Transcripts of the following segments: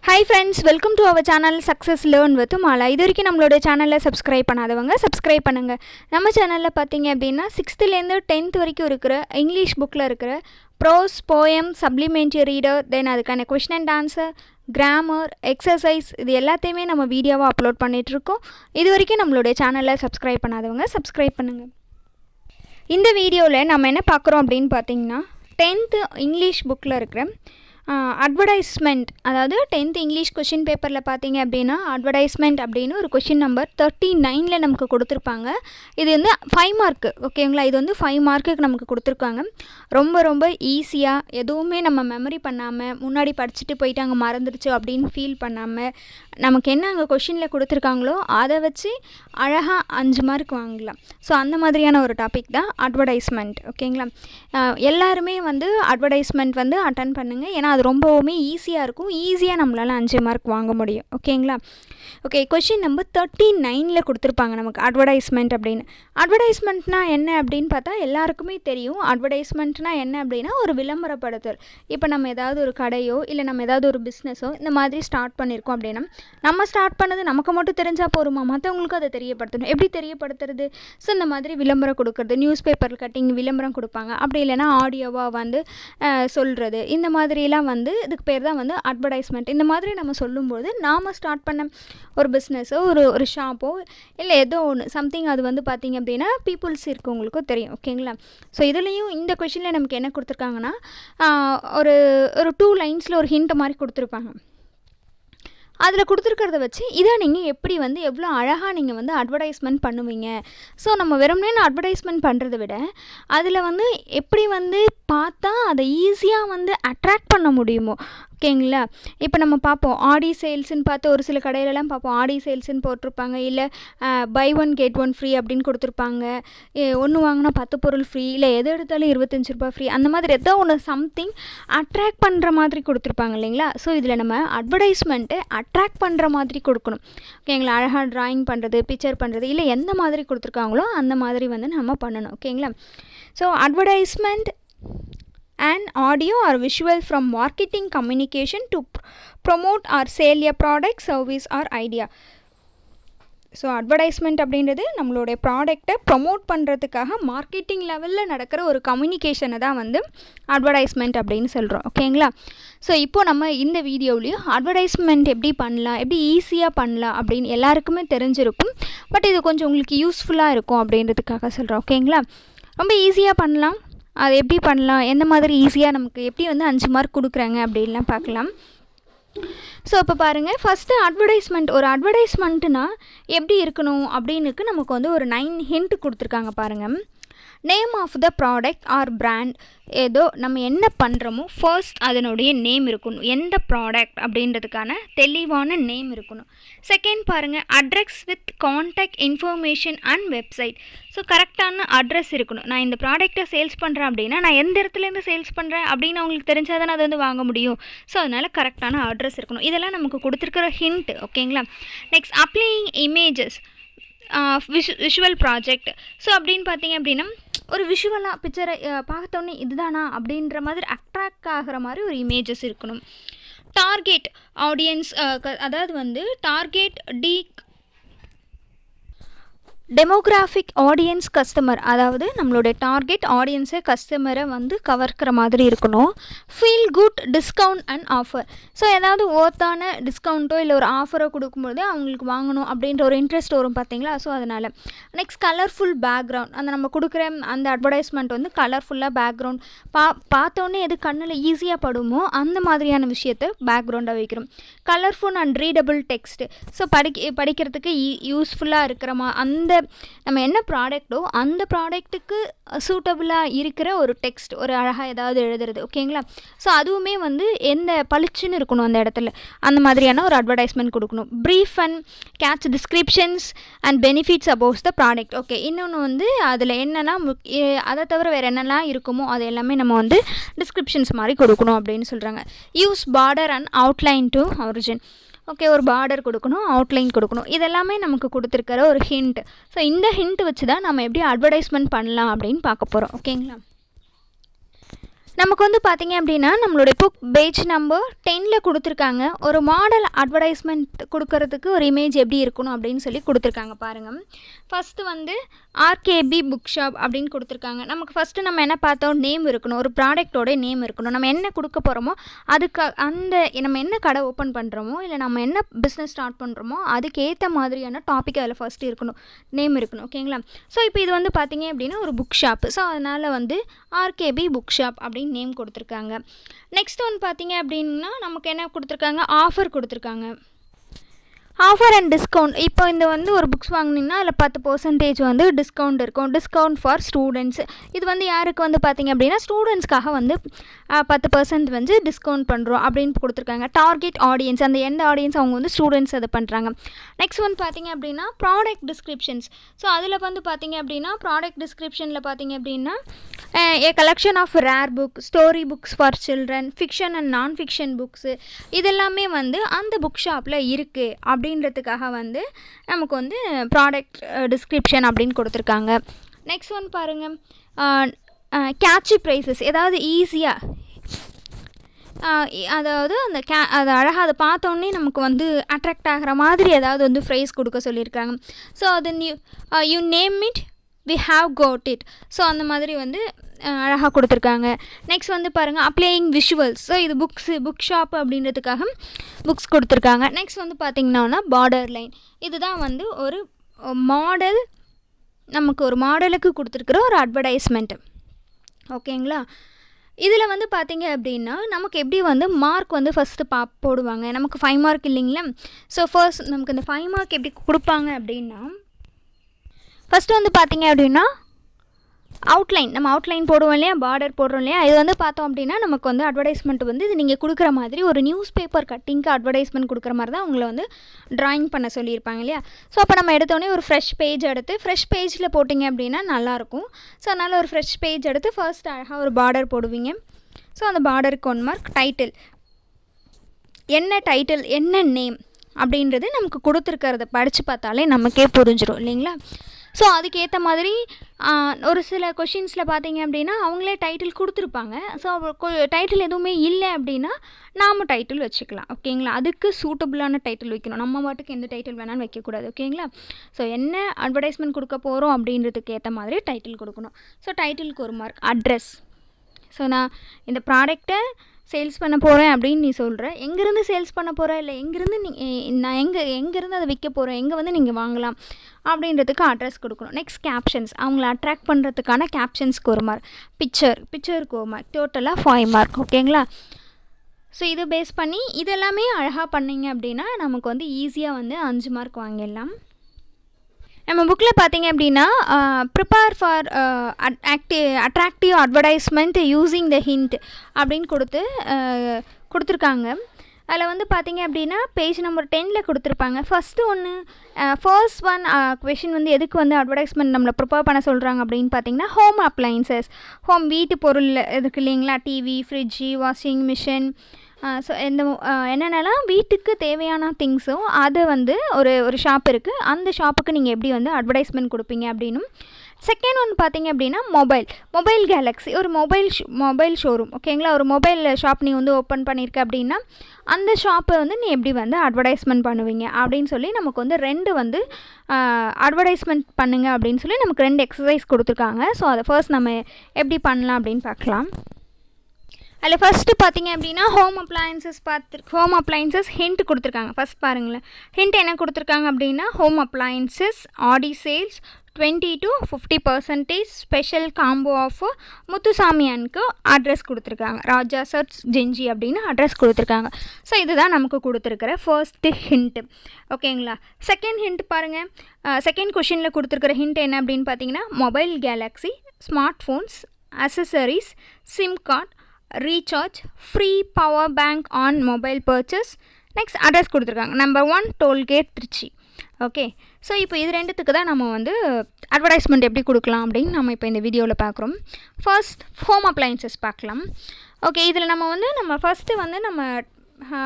Hi friends, welcome to our channel Success Learn with Mala. இதுவரைக்கும் நம்மளோட சேனலை subscribe பண்ணாதவங்க சப்ஸ்கிரைப் பண்ணுங்க. நம்ம சேனல்ல பாத்தீங்க அப்படினா 6th ல இருந்து 10th வரைக்கும் இருக்கிற இங்கிலீஷ் புக்ல இருக்கிற prose, poem, supplementary reader, then அதுக்கான question and answer, grammar, exercise இது எல்லாத்தையுமே நம்ம வீடியோவா அப்லோட் பண்ணிட்டு இருக்கோம். இதுவரைக்கும் நம்மளோட சேனலை சப்ஸ்கிரைப் பண்ணாதவங்க சப்ஸ்கிரைப் பண்ணுங்க. இந்த வீடியோல நம்ம என்ன பார்க்கறோம் அப்படினு பாத்தீங்கன்னா 10th இங்கிலீஷ் புக்ல இருக்கிற அட்வர்டைஸ்மெண்ட், அதாவது 10th இங்கிலீஷ் கொஷின் பேப்பரில் பார்த்தீங்க அப்படின்னா அட்வர்டைஸ்மெண்ட் அப்படின்னு ஒரு கொஷின் நம்பர் 39ல் நமக்கு கொடுத்துருப்பாங்க. இது வந்து 5 மார்க்கு, ஓகேங்களா? இது வந்து 5 மார்க்குக்கு நமக்கு கொடுத்துருக்காங்க. ரொம்ப ரொம்ப ஈஸியாக, எதுவுமே நம்ம மெமரி பண்ணாமல் முன்னாடி படிச்சுட்டு போயிட்டு அங்கே மறந்துடுச்சு அப்படின்னு ஃபீல் பண்ணாமல் நமக்கு என்ன அங்கே கொஷினில் கொடுத்துருக்காங்களோ அதை வச்சு அழகாக 5 மார்க் வாங்கலாம். ஸோ அந்த மாதிரியான ஒரு டாபிக் தான் அட்வர்டைஸ்மெண்ட், ஓகேங்களா? எல்லாருமே வந்து அட்வர்டைஸ்மெண்ட் வந்து அட்டன் பண்ணுங்கள், ஏன்னா அது ரொம்பவுமே ஈஸியாக இருக்கும். ஈஸியாக நம்மளால் 5 மார்க் வாங்க முடியும், ஓகேங்களா? ஓகே, கொஷின் நம்பர் 39ல் கொடுத்துருப்பாங்க நமக்கு அட்வர்டைஸ்மெண்ட் அப்படின்னு. அட்வர்டைஸ்மெண்ட்னா என்ன அப்படின்னு பார்த்தா எல்லாருக்குமே தெரியும். அட்வர்டைஸ்மெண்ட்னா என்ன அப்படின்னா ஒரு விளம்பரப்படுத்தல். இப்போ நம்ம ஏதாவது ஒரு கடையோ இல்லை நம்ம ஏதாவது ஒரு பிஸ்னஸோ இந்த மாதிரி ஸ்டார்ட் பண்ணியிருக்கோம் அப்படின்னா நம்ம ஸ்டார்ட் பண்ணது நமக்கு மட்டும் தெரிஞ்சால் போருமா, மற்றவங்களுக்கும் அதை தெரியப்படுத்தணும். எப்படி தெரியப்படுத்துறது? ஸோ இந்த மாதிரி விளம்பரம் கொடுக்குறது, நியூஸ் பேப்பர் கட்டிங் விளம்பரம் கொடுப்பாங்க, அப்படி இல்லைனா ஆடியோவாக வந்து சொல்கிறது, இந்த மாதிரிலாம் வந்து இதுக்கு பேர் தான் வந்து அட்வர்டைஸ்மெண்ட். இந்த மாதிரி நம்ம சொல்லும்போது நாம் ஸ்டார்ட் பண்ண ஒரு பிஸ்னஸோ ஒரு ஷாப்போ இல்லை ஏதோ ஒன்று சம்திங் அது வந்து பார்த்திங்க அப்படின்னா பீப்புள்ஸ் இருக்கவங்களுக்கும் தெரியும், ஓகேங்களா? ஸோ இதுலேயும் இந்த கொஷினில் நமக்கு என்ன கொடுத்துருக்காங்கன்னா ஒரு 2 லைன்ஸில் ஒரு ஹிண்ட் மாதிரி கொடுத்துருப்பாங்க. அதில் கொடுத்துருக்கிறத வச்சு இதை நீங்கள் எப்படி வந்து எவ்வளோ அழகாக நீங்கள் வந்து அட்வர்டைஸ்மெண்ட் பண்ணுவீங்க. ஸோ நம்ம வெறும்னே அட்வர்டைஸ்மெண்ட் பண்ணுறதை விட அதில் வந்து எப்படி வந்து பார்த்தா அதை ஈஸியாக வந்து அட்ராக்ட் பண்ண முடியுமோ, ஓகேங்களா? இப்போ நம்ம பார்ப்போம் ஆடி சேல்ஸுன்னு பார்த்து ஒரு சில கடையிலலாம் பார்ப்போம் ஆடி சேல்ஸுன்னு போட்டிருப்பாங்க, இல்லை பை 1 get 1 ஃப்ரீ அப்படின்னு கொடுத்துருப்பாங்க, ஒன்று வாங்கினா 10 பொருள் ஃப்ரீ, இல்லை எது எடுத்தாலும் 25 ரூபா ஃப்ரீ, அந்த மாதிரி ஏதோ ஒன்று சம்திங் அட்ராக்ட் பண்ணுற மாதிரி கொடுத்துருப்பாங்க இல்லைங்களா? ஸோ இதில் நம்ம அட்வர்டைஸ்மெண்ட்டு அட்ராக்ட் பண்ணுற மாதிரி கொடுக்கணும், ஓகேங்களா? அழகாக ட்ராயிங் பண்ணுறது, பிக்சர் பண்ணுறது, இல்லை எந்த மாதிரி கொடுத்துருக்காங்களோ அந்த மாதிரி வந்து நம்ம பண்ணணும், ஓகேங்களா? So advertisement and audio or visual from marketing communication to promote or sell a product, service or idea. So advertisement அப்படின்றது நம்மளுடைய ப்ராடக்டை ப்ரொமோட் பண்ணுறதுக்காக மார்க்கெட்டிங் லெவலில் நடக்கிற ஒரு கம்யூனிகேஷனை தான் வந்து அட்வர்டைஸ்மெண்ட் அப்படின்னு சொல்கிறோம், ஓகேங்களா? ஸோ இப்போது நம்ம இந்த வீடியோவிலையும் அட்வர்டைஸ்மெண்ட் எப்படி பண்ணலாம், எப்படி ஈஸியாக பண்ணலாம் அப்படின்னு எல்லாருக்குமே தெரிஞ்சிருக்கும். பட் இது கொஞ்சம் உங்களுக்கு யூஸ்ஃபுல்லாக இருக்கும் அப்படின்றதுக்காக சொல்கிறோம், ஓகேங்களா? ரொம்ப ஈஸியாக பண்ணலாம். அது எப்படி பண்ணலாம், எந்த மாதிரி ஈஸியாக நமக்கு எப்படி வந்து 5 மார்க் கொடுக்குறாங்க அப்படின்லாம் பார்க்கலாம். ஸோ இப்போ பாருங்கள், ஃபஸ்ட்டு அட்வர்டைஸ்மெண்ட். ஒரு அட்வர்டைஸ்மெண்ட்டுனா எப்படி இருக்கணும் அப்படின்னுக்கு நமக்கு வந்து ஒரு 9 ஹிண்ட் கொடுத்துருக்காங்க பாருங்கள். Name of the product or brand, ஏதோ நம்ம என்ன பண்ணுறோமோ ஃபர்ஸ்ட் அதனுடைய நேம் இருக்கணும். எந்த ப்ராடக்ட் அப்படின்றதுக்கான தெளிவான நேம் இருக்கணும். செகண்ட் பாருங்கள், address with contact information and website. So கரெக்டான அட்ரஸ் இருக்கணும். நான் இந்த ப்ராடக்டை சேல்ஸ் பண்ணுறேன் அப்படின்னா நான் எந்த இடத்துலேருந்து சேல்ஸ் பண்ணுறேன் அப்படின்னு அவங்களுக்கு தெரிஞ்சால் தானே அதை வந்து வாங்க முடியும். ஸோ அதனால் கரெக்டான அட்ரஸ் இருக்கணும். இதெல்லாம் நமக்கு கொடுத்துருக்கிற ஹிண்ட், ஓகேங்களா? Next applying images, visual project. So அப்படின்னு பார்த்தீங்க அப்படின்னா ஒரு விஷுவலாக பிக்சரை பார்த்தோன்னே இதுதானா அப்படின்ற மாதிரி அட்ராக்ட் ஆகிற மாதிரி ஒரு இமேஜஸ் இருக்கணும். டார்கெட் ஆடியன்ஸ், அதாவது வந்து டார்கெட் டெமோகிராஃபிக் ஆடியன்ஸ் கஸ்டமர், அதாவது நம்மளுடைய டார்கெட் ஆடியன்ஸை கஸ்டமரை வந்து கவர்க்கிற மாதிரி இருக்கணும். Feel good discount and offer. So ஏதாவது ஓர்த்தான டிஸ்கவுண்ட்டோ இல்லை ஒரு ஆஃபரோ கொடுக்கும்போது அவங்களுக்கு வாங்கணும் அப்படின்ற ஒரு இன்ட்ரெஸ்ட் வரும், பார்த்தீங்களா? ஸோ அதனால். Next colourful background. அந்த நம்ம கொடுக்குற அந்த அட்வர்டைஸ்மெண்ட் வந்து கலர்ஃபுல்லாக பேக்ரவுண்ட் பார்த்தோன்னே எது கண்ணில் ஈஸியாக படுமோ அந்த மாதிரியான விஷயத்தை பேக்ரவுண்டாக வைக்கிறோம். Colourful and readable text. So படிக்கிறதுக்கு யூஸ்ஃபுல்லாக இருக்கிற அந்த நம்ம என்ன ப்ராடக்டோ அந்த ப்ராடக்ட்டுக்கு சூட்டபுளாக இருக்கிற ஒரு டெக்ஸ்ட், ஒரு அழகாக ஏதாவது எழுதுறது, ஓகேங்களா? ஸோ அதுவுமே வந்து எந்த பளிச்சுன்னு இருக்கணும் அந்த இடத்துல, அந்த மாதிரியான ஒரு அட்வர்டைஸ்மெண்ட் கொடுக்கணும். Brief and catch descriptions and benefits about the product. Okay, இன்னொன்று வந்து அதில் என்னென்னா அதை தவிர வேறு என்னெல்லாம் இருக்குமோ அது எல்லாமே நம்ம வந்து டிஸ்கிரிப்ஷன்ஸ் மாதிரி கொடுக்கணும் அப்படின்னு சொல்கிறாங்க. Use border and outline to origin. Okay, ஒரு பார்டர் கொடுக்கணும், அவுட்லைன் கொடுக்கணும். இதெல்லாமே நமக்கு கொடுத்துருக்கிற ஒரு ஹிண்ட். ஸோ இந்த ஹிண்ட் வச்சு தான் நம்ம எப்படி அட்வர்டைஸ்மெண்ட் பண்ணலாம் அப்படின்னு பார்க்க போகிறோம், ஓகேங்களா? நமக்கு வந்து பார்த்திங்க அப்படின்னா நம்மளுடைய புக் பேஜ் நம்பர் 10ல் கொடுத்துருக்காங்க. ஒரு மாடல் அட்வர்டைஸ்மெண்ட் கொடுக்கறதுக்கு ஒரு இமேஜ் எப்படி இருக்கணும் அப்படின்னு சொல்லி கொடுத்துருக்காங்க பாருங்கள். ஃபஸ்ட்டு வந்து ஆர்கேபி புக் ஷாப் அப்படின்னு கொடுத்துருக்காங்க. நமக்கு ஃபஸ்ட்டு நம்ம என்ன பார்த்தோம், நேம் இருக்கணும், ஒரு ப்ராடக்டோட நேம் இருக்கணும். நம்ம என்ன கொடுக்க போகிறோமோ அதுக்கு நம்ம என்ன கடை ஓப்பன் பண்ணுறோமோ இல்லை நம்ம என்ன பிஸ்னஸ் ஸ்டார்ட் பண்ணுறோமோ அதுக்கேற்ற மாதிரியான டாபிக் அதில் ஃபஸ்ட்டு இருக்கணும், நேம் இருக்கணும். ஓகேங்களா? ஸோ இப்போ இது வந்து பார்த்திங்க அப்படின்னா ஒரு புக் ஷாப்பு. ஸோ அதனால் வந்து ஆர்கேபி புக் ஷாப் அப்படின்னு நேம் கொடுத்துருக்காங்க. நெக்ஸ்ட் ஒன்று பார்த்தீங்க அப்படின்னா நமக்கு என்ன கொடுத்துருக்காங்க, ஆஃபர் கொடுத்துருக்காங்க. Offer and discount. இப்போ இந்த வந்து ஒரு புக்ஸ் வாங்கினீங்கன்னா அதில் 10% வந்து டிஸ்கவுண்ட் இருக்கும். Discount for students. இது வந்து யாருக்கு வந்து பார்த்திங்க அப்படின்னா ஸ்டூடெண்ட்ஸ்க்காக வந்து 10% வந்து டிஸ்கவுண்ட் பண்ணுறோம் அப்படின்னு கொடுத்துருக்காங்க. டார்கெட் ஆடியன்ஸ், அந்த எந்த ஆடியன்ஸ் அவங்க வந்து ஸ்டூடெண்ட்ஸ் அதை பண்ணுறாங்க. நெக்ஸ்ட் வந்து பார்த்திங்க அப்படின்னா ப்ராடக்ட் டிஸ்கிரிப்ஷன்ஸ். ஸோ அதில் வந்து பார்த்திங்க அப்படின்னா ப்ராடக்ட் டிஸ்கிரிப்ஷனில் பார்த்திங்க அப்படின்னா a collection of rare book, story books for children, fiction and non fiction books, இதெல்லாமே வந்து அந்த புக் ஷாப்பில் இருக்குது அப்படின்றதுக்காக வந்து நமக்கு வந்து ப்ராடக்ட் டிஸ்கிரிப்ஷன் அப்படின்னு கொடுத்துருக்காங்க. நெக்ஸ்ட் ஒன் பாருங்கள், கேட்சி ப்ரைஸஸ். ஏதாவது ஈஸியாக அதாவது அது அழகாக அதை பார்த்தோன்னே நமக்கு வந்து அட்ராக்ட் ஆகிற மாதிரி ஏதாவது வந்து ஃப்ரைஸ் கொடுக்க சொல்லியிருக்காங்க. ஸோ அது you name it we have got it. So அந்த மாதிரி வந்து அழகாக கொடுத்துருக்காங்க. நெக்ஸ்ட் வந்து பாருங்கள், அப்ளையிங் விஷுவல்ஸ். ஸோ இது புக் ஷாப் அப்படின்றதுக்காக புக்ஸ் கொடுத்துருக்காங்க. நெக்ஸ்ட் வந்து பார்த்திங்கன்னா பார்டர் லைன். இதுதான் வந்து ஒரு மாடல், நமக்கு ஒரு மாடலுக்கு கொடுத்துருக்குற ஒரு அட்வர்டைஸ்மெண்ட்டு. ஓகேங்களா? இதில் வந்து பார்த்திங்க அப்படின்னா நமக்கு எப்படி வந்து மார்க் வந்து ஃபஸ்ட்டு போடுவாங்க. நமக்கு 5 மார்க் இல்லைங்களா? ஸோ ஃபர்ஸ்ட் நமக்கு இந்த 5 மார்க் எப்படி கொடுப்பாங்க அப்படின்னா, ஃபஸ்ட்டு வந்து பார்த்திங்க அப்படின்னா அவுட்லைன், நம்ம அவுட்லைன் போடுவோம் இல்லையா, பார்டர் போடுறோம் இல்லையா, இது வந்து பார்த்தோம் அப்படின்னா நமக்கு வந்து அட்வர்டைஸ்மெண்ட் வந்து இது நீங்கள் கொடுக்குற மாதிரி ஒரு நியூஸ் பேப்பர் கட்டிங்க்கு அட்வர்டைஸ்மெண்ட் கொடுக்குற மாதிரி தான் உங்களை வந்து ட்ராயிங் பண்ண சொல்லியிருப்பாங்க இல்லையா. ஸோ அப்போ நம்ம எடுத்தோடனே ஒரு ஃப்ரெஷ் பேஜ் எடுத்து ஃப்ரெஷ் பேஜில் போட்டிங்க அப்படின்னா நல்லாயிருக்கும். ஸோ அதனால் ஒரு ஃப்ரெஷ் பேஜ் எடுத்து ஃபர்ஸ்ட் அழகாக ஒரு பார்டர் போடுவீங்க. ஸோ அந்த பார்டருக்கு 1 மார்க். டைட்டில், என்ன டைட்டில், என்ன நேம் அப்படின்றது நமக்கு கொடுத்துருக்கிறத படித்து பார்த்தாலே நமக்கே புரிஞ்சிடும் இல்லைங்களா. ஸோ அதுக்கேற்ற மாதிரி ஒரு சில கொஷின்ஸில் பார்த்தீங்க அப்படின்னா அவங்களே டைட்டில் கொடுத்துருப்பாங்க. ஸோ டைட்டில் எதுவுமே இல்லை அப்படின்னா நாம் டைட்டில் வச்சுக்கலாம். ஓகேங்களா? அதுக்கு சூட்டபுளான டைட்டில் வைக்கணும். நம்ம பாட்டுக்கு எந்த டைட்டில் வேணாலும் வைக்கக்கூடாது. ஓகேங்களா? ஸோ என்ன அட்வர்டைஸ்மெண்ட் கொடுக்க போகிறோம் அப்படின்றதுக்கு ஏற்ற மாதிரி டைட்டில் கொடுக்கணும். ஸோ டைட்டிலுக்கு 1 மார்க். அட்ரஸ். ஸோ நான் இந்த ப்ராடக்டை சேல்ஸ் பண்ண போகிறேன் அப்படின்னு நீ சொல்கிற, எங்கேருந்து சேல்ஸ் பண்ண போகிற, இல்லை எங்கேருந்து நான் எங்கேருந்து அதை விற்க போகிறேன், எங்கே வந்து நீங்கள் வாங்கலாம் அப்படின்றதுக்கு அட்ரஸ் கொடுக்கணும். நெக்ஸ்ட் கேப்ஷன்ஸ், அவங்கள அட்ராக்ட் பண்ணுறதுக்கான கேப்ஷன்ஸ்க்கு 1 மார்க். பிக்சருக்கு 1 மார்க். டோட்டலாக 5 மார்க். ஓகேங்களா? ஸோ இதை பேஸ் பண்ணி இதெல்லாமே அழகாக பண்ணிங்க அப்படின்னா நமக்கு வந்து ஈஸியாக வந்து 5 மார்க் வாங்கிடலாம். நம்ம புக்கில் பார்த்தீங்க அப்படின்னா prepare for attractive advertisement using the hint அப்படின்னு கொடுத்துருக்காங்க. அதில் வந்து பார்த்தீங்க அப்படின்னா பேஜ் நம்பர் 10ல் கொடுத்துருப்பாங்க. ஃபர்ஸ்ட் ஒன் கொஷின் வந்து எதுக்கு வந்து அட்வர்டைஸ்மெண்ட் நம்மளை ப்ரிப்பேர் பண்ண சொல்கிறாங்க அப்படின்னு பார்த்தீங்கன்னா ஹோம் அப்ளையன்சஸ், வீட்டு பொருள் இருக்குது இல்லைங்களா, TV, fridge, washing machine, so என்னென்னலாம் வீட்டுக்கு தேவையான திங்ஸோ அது வந்து ஒரு ஷாப் இருக்குது, அந்த ஷாப்புக்கு நீங்கள் எப்படி வந்து அட்வர்டைஸ்மெண்ட் கொடுப்பீங்க அப்படின்னும். செகண்ட் ஒன்று பார்த்தீங்க அப்படின்னா மொபைல் கேலக்ஸி, ஒரு மொபைல் ஷோரூம். ஓகேங்களா? ஒரு மொபைல் ஷாப் நீ வந்து ஓப்பன் பண்ணியிருக்க அப்படின்னா அந்த ஷாப்பை வந்து நீ எப்படி வந்து அட்வர்டைஸ்மெண்ட் பண்ணுவீங்க அப்படின்னு சொல்லி நமக்கு வந்து 2 வந்து அட்வர்டைஸ்மெண்ட் பண்ணுங்க அப்படின்னு சொல்லி நமக்கு 2 எக்ஸசைஸ் கொடுத்துருக்காங்க. ஸோ அதை ஃபர்ஸ்ட் நம்ம எப்படி பண்ணலாம் அப்படின்னு பார்க்கலாம். அதில் ஃபஸ்ட்டு பார்த்தீங்க அப்படின்னா ஹோம் அப்ளையன்சஸ் ஹிண்ட் கொடுத்துருக்காங்க. ஃபஸ்ட் பாருங்களேன், ஹிண்ட் என்ன கொடுத்துருக்காங்க அப்படின்னா home appliances Aadi sales 20 to 50% special combo offer முத்துசாமியானுக்கு அட்ரஸ் கொடுத்துருக்காங்க. ராஜா சர்ச் ஜெஞ்சி அப்படின்னு அட்ரஸ் கொடுத்துருக்காங்க. ஸோ இதுதான் நமக்கு கொடுத்துருக்கிற ஃபர்ஸ்ட்டு ஹிண்ட்டு. ஓகேங்களா? செகண்ட் ஹிண்ட் பாருங்கள். செகண்ட் கொஷினில் கொடுத்துருக்கிற ஹிண்ட் என்ன அப்படின்னு பார்த்தீங்கன்னா mobile Galaxy, smart phones, accessories, sim card, recharge, free power bank on mobile purchase. Next address கொடுத்துருக்காங்க. Number 1 tollgate Trichy. Okay, so இப்போ இது 2த்துக்கு தான் நம்ம வந்து அட்வர்டைஸ்மெண்ட் எப்படி கொடுக்கலாம் அப்படின்னு நம்ம இப்போ இந்த வீடியோவில் பார்க்குறோம். ஃபர்ஸ்ட் ஹோம் அப்ளையன்சஸ் பார்க்கலாம். ஓகே, இதில் நம்ம ஃபஸ்ட்டு வந்து நம்ம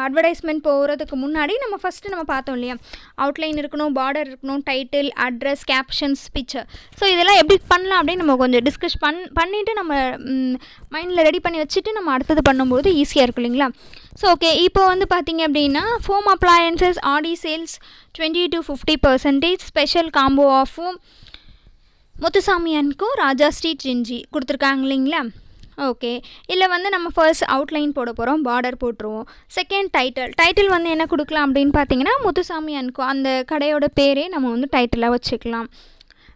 அட்வர்டைஸ்மெண்ட் போகிறதுக்கு முன்னாடி நம்ம ஃபஸ்ட்டு நம்ம பார்த்தோம் இல்லையா, அவுட்லைன் இருக்கணும், பார்டர் இருக்கணும், title, address, captions, picture. So இதெல்லாம் எப்படி பண்ணலாம் அப்படின்னு நம்ம கொஞ்சம் டிஸ்கஸ் பண்ணிவிட்டு நம்ம மைண்டில் ரெடி பண்ணி வச்சுட்டு நம்ம அடுத்தது பண்ணும்போது ஈஸியாக இருக்கும் இல்லைங்களா. ஸோ ஓகே, இப்போ வந்து பார்த்திங்க அப்படின்னா home appliances Aadi sales 20 to 50% special combo ஆஃபும் Muthusamy and co, Raja street, Gingee கொடுத்துருக்காங்க இல்லைங்களா. ஓகே, இல்லை வந்து நம்ம ஃபர்ஸ்ட் அவுட்லைன் போட போகிறோம், பார்டர் போட்டுருவோம். செகண்ட் டைட்டில் வந்து என்ன கொடுக்கலாம் அப்படின்னு பார்த்தீங்கன்னா முத்துசாமி அண்ட் கோ, அந்த கடையோட பேரே நம்ம வந்து டைட்டிலாக வச்சுக்கலாம்.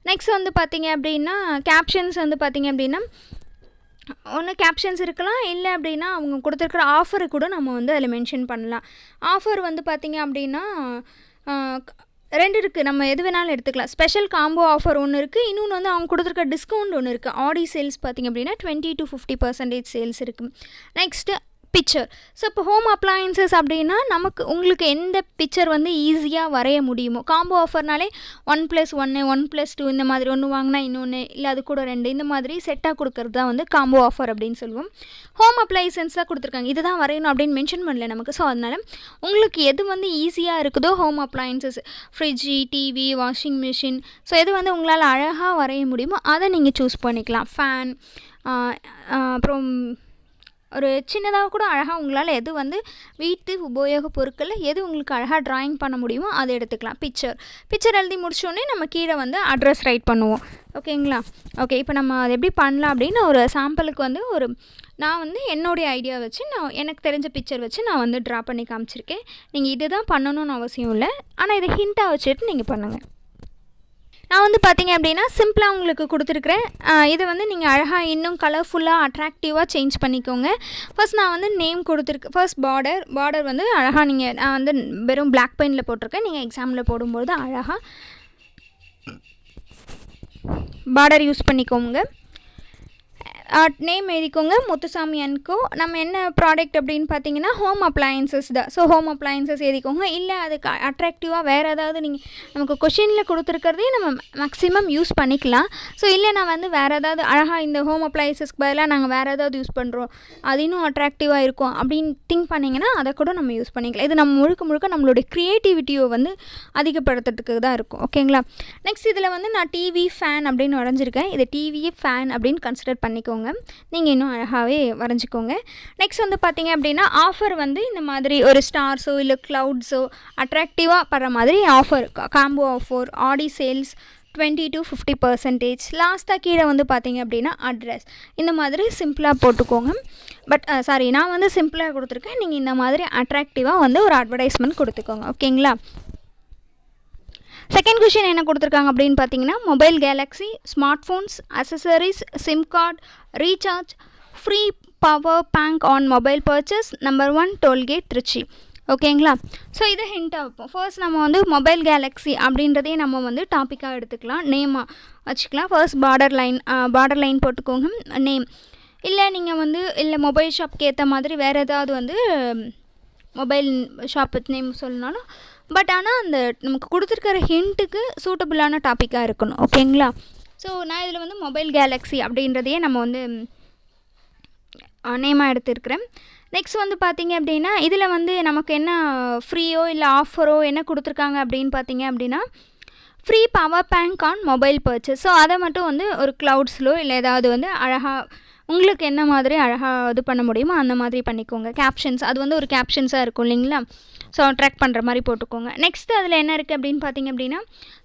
நெக்ஸ்ட் வந்து பார்த்திங்க அப்படின்னா கேப்ஷன்ஸ் வந்து பார்த்திங்க அப்படின்னா ஒன்று கேப்ஷன்ஸ் இருக்கலாம், இல்லை அப்படின்னா அவங்க கொடுத்துருக்குற ஆஃபரை கூட நம்ம வந்து அதில் மென்ஷன் பண்ணலாம். ஆஃபர் வந்து பார்த்திங்க அப்படின்னா 2 இருக்குது, நம்ம எது வேணாலும் எடுத்துக்கலாம். ஸ்பெஷல் காம்போ ஆஃபர் ஒன்று இருக்குது, இன்னொன்று வந்து அவங்க கொடுத்துருக்க டிஸ்கவுண்ட் ஒன்று இருக்குது. ஆடி சேல்ஸ் பார்த்திங்க அப்படின்னா 20 to 50% சேல்ஸ் இருக்குது. Next picture. ஸோ இப்போ ஹோம் அப்ளையன்சஸ் அப்படின்னா உங்களுக்கு எந்த பிக்சர் வந்து ஈஸியாக வரைய முடியுமோ, காம்போ ஆஃபர்னாலே 1+1 1+2 இந்த மாதிரி ஒன்று வாங்கினா இன்னொன்று, இல்லை அது கூட 2 இந்த மாதிரி செட்டாக கொடுக்கறது தான் வந்து காம்போ ஆஃபர் அப்படின்னு சொல்லுவோம். ஹோம் அப்ளையன்சஸ் தான் கொடுத்துருக்காங்க, இதுதான் வரையணும் அப்படின்னு மென்ஷன் பண்ணல நமக்கு. ஸோ அதனால் உங்களுக்கு எது வந்து ஈஸியாக இருக்குதோ home appliances, fridge, TV, washing machine, so எது வந்து உங்களால் அழகாக வரைய முடியுமோ அதை நீங்கள் சூஸ் பண்ணிக்கலாம். ஃபேன், அப்புறம் ஒரு சின்னதாக கூட அழகாக உங்களால் எது வந்து வீட்டு உபயோக பொருட்களில் எது உங்களுக்கு அழகாக ட்ராயிங் பண்ண முடியுமோ அதை எடுத்துக்கலாம். பிக்சர் எழுதி முடிச்சோடனே நம்ம கீழே வந்து அட்ரஸ் ரைட் பண்ணுவோம். ஓகேங்களா. ஓகே, இப்போ நம்ம அதை எப்படி பண்ணலாம் அப்படின்னு ஒரு சாம்பிளுக்கு வந்து நான் வந்து என்னுடைய ஐடியா வச்சு எனக்கு தெரிஞ்ச பிக்சர் வச்சு நான் வந்து ட்ரா பண்ணி காமிச்சிருக்கேன். நீங்கள் இது தான் பண்ணணும்னு அவசியம் இல்லை, ஆனால் இதை ஹிண்ட்டாக வச்சுட்டு நீங்கள் பண்ணுங்கள். நான் வந்து பார்த்திங்க அப்படின்னா சிம்பிளாக உங்களுக்கு கொடுத்துருக்குறேன். இதை வந்து நீங்கள் அழகாக இன்னும் கலர்ஃபுல்லாக அட்ராக்டிவாக சேஞ்ச் பண்ணிக்கோங்க. ஃபர்ஸ்ட் நான் வந்து நேம் கொடுத்துருக்கேன். ஃபர்ஸ்ட் பார்டர் வந்து அழகாக நான் வந்து வெறும் பிளாக் பெயிண்டில் போட்டிருக்கேன். நீங்கள் எக்ஸாமில் போடும்போது அழகாக பார்டர் யூஸ் பண்ணிக்கோங்க. நேம் எழுதிக்கோங்க, முத்துசாமி அண்ட் கோ. நம்ம என்ன ப்ராடக்ட் அப்படின்னு பார்த்தீங்கன்னா ஹோம் அப்ளையன்சஸ் தான். ஸோ ஹோம் அப்ளையன்சஸ் எழுதிக்கோங்க. இல்லை அதுக்கு அட்ராக்டிவாக வேறு ஏதாவது நீங்கள் நமக்கு கொஷினில் கொடுத்துருக்கிறதே நம்ம மேக்ஸிமம் யூஸ் பண்ணிக்கலாம். ஸோ இல்லை நான் வந்து வேறு ஏதாவது அழகாக இந்த ஹோம் அப்ளையன்சஸ்க்கு பதிலாக நாங்கள் வேறு ஏதாவது யூஸ் பண்ணுறோம், அது இன்னும் அட்ராக்டிவாக இருக்கும் அப்படின்னு திங்க் பண்ணிங்கன்னா அதை கூட நம்ம யூஸ் பண்ணிக்கலாம். இது நம்ம முழுக்க நம்மளுடைய க்ரியேட்டிவிட்டியை வந்து அதிகப்படுத்துறதுக்கு தான் இருக்கும். ஓகேங்களா. நெக்ஸ்ட் இதில் வந்து நான் டிவி, ஃபேன் அப்படின்னு வரைஞ்சிருக்கேன். இதை டிவி, ஃபேன் அப்படின்னு கன்சிடர் பண்ணிக்கோங்க. நீங்கள் இன்னும் அழகாகவே வரைஞ்சிக்கோங்க. நெக்ஸ்ட் வந்து பார்த்தீங்க அப்படின்னா ஆஃபர் வந்து இந்த மாதிரி ஒரு ஸ்டார்ஸோ இல்லை க்ளவுட்ஸோ அட்ராக்டிவாக படுற மாதிரி offer, combo offer, Aadi sales 20 to 50%. லாஸ்ட்டாக கீழே வந்து பார்த்தீங்க அப்படின்னா அட்ரஸ், இந்த மாதிரி சிம்பிளாக போட்டுக்கோங்க. நான் வந்து சிம்பிளாக கொடுத்துருக்கேன். நீங்கள் இந்த மாதிரி அட்ராக்டிவாக வந்து ஒரு அட்வர்டைஸ்மெண்ட் கொடுத்துக்கோங்க. ஓகேங்களா. செகண்ட் கொஷின் என்ன கொடுத்துருக்காங்க அப்படின்னு பார்த்தீங்கன்னா mobile Galaxy, smart phones, accessories, sim card, recharge, free power bank on mobile purchase, number 1 tollgate Trichy. ஓகேங்களா. ஸோ இதை ஹிண்ட்டாக வைப்போம். ஃபர்ஸ்ட் நம்ம வந்து மொபைல் கேலக்ஸி அப்படின்றதே நம்ம வந்து டாப்பிக்காக எடுத்துக்கலாம், நேமாக வச்சுக்கலாம். ஃபர்ஸ்ட் பார்டர் லைன் போட்டுக்கோங்க, நேம். இல்லை நீங்கள் வந்து இல்லை மொபைல் ஷாப்க்கு ஏற்ற மாதிரி வேறு ஏதாவது வந்து மொபைல் ஷாப் நேம் சொல்லனாலும், ஆனால் அந்த நமக்கு கொடுத்துருக்கிற ஹிண்ட்டுக்கு சூட்டபுளான டாப்பிக்காக இருக்கணும். ஓகேங்களா. ஸோ நான் இதில் வந்து மொபைல் கேலக்ஸி அப்படின்றதையே நம்ம வந்து நேமாக எடுத்துருக்கிறேன். நெக்ஸ்ட் வந்து பார்த்திங்க அப்படின்னா இதில் வந்து நமக்கு என்ன ஃப்ரீயோ இல்லை ஆஃபரோ என்ன கொடுத்துருக்காங்க அப்படின்னு பார்த்தீங்க அப்படின்னா free power bank on mobile purchase. So அதை மட்டும் வந்து ஒரு க்ளவுட்ஸ்லோ இல்லை ஏதாவது வந்து அழகாக உங்களுக்கு என்ன மாதிரி அழகாக இது பண்ண முடியுமோ அந்த மாதிரி பண்ணிக்கோங்க. கேப்ஷன்ஸ் அது வந்து ஒரு கேப்ஷன்ஸாக இருக்கும் இல்லைங்களா. ஸோ ட்ராக் பண்ணுற மாதிரி போட்டுக்கோங்க. நெக்ஸ்ட்டு அதில் என்ன இருக்குது அப்படின்னு பார்த்தீங்க அப்படின்னா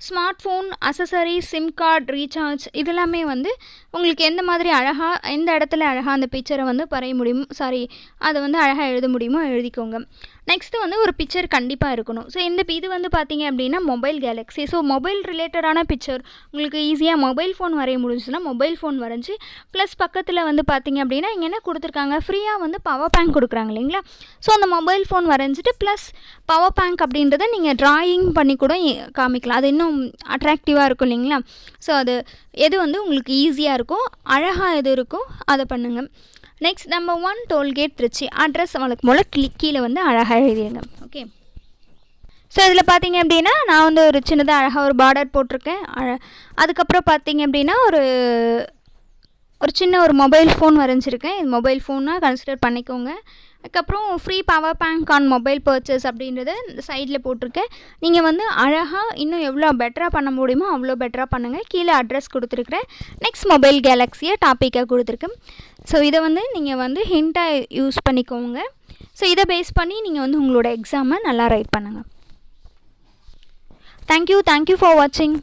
smart phone, accessory, sim card, recharge, இதெல்லாமே வந்து உங்களுக்கு எந்த மாதிரி அழகாக எந்த இடத்துல அழகாக அந்த பிக்சரை வந்து வரைய முடியுமோ அதை வந்து அழகாக எழுத முடியுமோ எழுதிக்கோங்க. நெக்ஸ்ட்டு வந்து ஒரு பிக்சர் கண்டிப்பாக இருக்கணும். ஸோ இது வந்து பார்த்தீங்க அப்படின்னா மொபைல் கேலக்ஸி. ஸோ மொபைல் ரிலேட்டடான பிக்சர் உங்களுக்கு ஈஸியாக மொபைல் ஃபோன் வரைய முடிஞ்சுன்னா மொபைல் ஃபோன் வரைஞ்சி ப்ளஸ் பக்கத்தில் வந்து பார்த்தீங்க அப்படின்னா இங்கே என்ன கொடுத்துருக்காங்க, ஃப்ரீயாக வந்து பவர் பேங்க் கொடுக்குறாங்க இல்லைங்களா. ஸோ அந்த மொபைல் ஃபோன் வரைஞ்சிட்டு ப்ளஸ் பவர் பேங்க் அப்படின்றத நீங்கள் ட்ராயிங் பண்ணி கூட காமிக்கலாம். அது இன்னும் அட்ராக்டிவாக இருக்கும் இல்லைங்களா. ஸோ அது எது வந்து உங்களுக்கு ஈஸியாக இருக்கும், அழகாக எது இருக்கோ அதை பண்ணுங்கள். Next number 1 tollgate Trichy. Address அவளுக்கு மூலம் கீழே வந்து அழகாக எழுதிடுங்க. ஓகே. ஸோ இதில் பார்த்தீங்க அப்படின்னா நான் வந்து ஒரு சின்னதாக அழகாக ஒரு பார்டர் போட்டிருக்கேன். அதுக்கப்புறம் பார்த்தீங்க அப்படின்னா ஒரு சின்ன ஒரு மொபைல் ஃபோன் வரைஞ்சிருக்கேன். இது மொபைல் ஃபோனாக கன்சிடர் பண்ணிக்கோங்க. அதுக்கப்புறம் free power bank on mobile purchase அப்படின்றத சைடில் போட்டிருக்கேன். நீங்கள் வந்து அழகாக இன்னும் எவ்வளோ பெட்டராக பண்ண முடியுமோ அவ்வளோ பெட்டராக பண்ணுங்கள். கீழே அட்ரஸ் கொடுத்துருக்குறேன். நெக்ஸ்ட் மொபைல் கேலக்ஸியை டாப்பிக்காக கொடுத்துருக்கேன். ஸோ இதை வந்து நீங்கள் வந்து ஹிண்ட்டாக யூஸ் பண்ணிக்கோங்க. ஸோ இதை பேஸ் பண்ணி நீங்கள் வந்து உங்களோட எக்ஸாமை நல்லா ரைட் பண்ணுங்கள். தேங்க்யூ ஃபார் வாட்சிங்.